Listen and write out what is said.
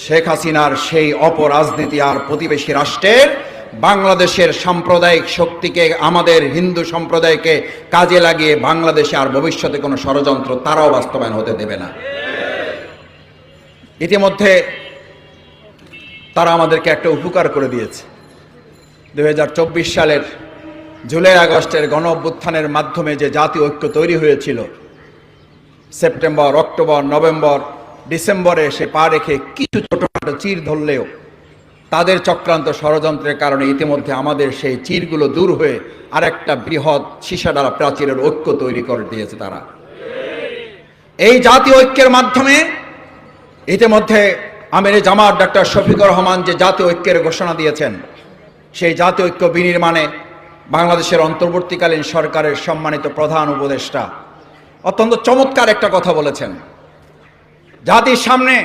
শেখ হাসিনার সেই অপরাজনীতি আর প্রতিবেশী রাষ্ট্রের বাংলাদেশের সাম্প্রদায়িক শক্তিকে, আমাদের হিন্দু সম্প্রদায়কে কাজে লাগিয়ে বাংলাদেশে আর ভবিষ্যতে কোনো ষড়যন্ত্র তারাও বাস্তবায়ন হতে দেবে না। ইতিমধ্যে তারা আমাদেরকে একটা উপকার করে দিয়েছে। 2024 সালের জুলাই আগস্টের গণ অভ্যুত্থানের মাধ্যমে যে জাতীয় ঐক্য তৈরি হয়েছিল, সেপ্টেম্বর, অক্টোবর, নভেম্বর, ডিসেম্বরে এসে পা রেখে কিছু ছোটখাটো চির ধরলেও তাদের চক্রান্ত ষড়যন্ত্রের কারণে ইতিমধ্যে আমাদের সেই চিরগুলো দূর হয়ে আরেকটা বৃহৎ সীসাডালা প্রাচীরের ঐক্য তৈরি করে দিয়েছে তারা। এই জাতীয় ঐক্যের মাধ্যমে ইতিমধ্যে আমিরে জামাত ডক্টর শফিকুর রহমান যে জাতীয় ঐক্যের ঘোষণা দিয়েছেন, সেই জাতীয় ঐক্য বিনির্মাণে বাংলাদেশের অন্তর্বর্তীকালীন সরকারের সম্মানিত প্রধান উপদেষ্টা অত্যন্ত চমৎকার একটা কথা বলেছেন। জাতির সামনে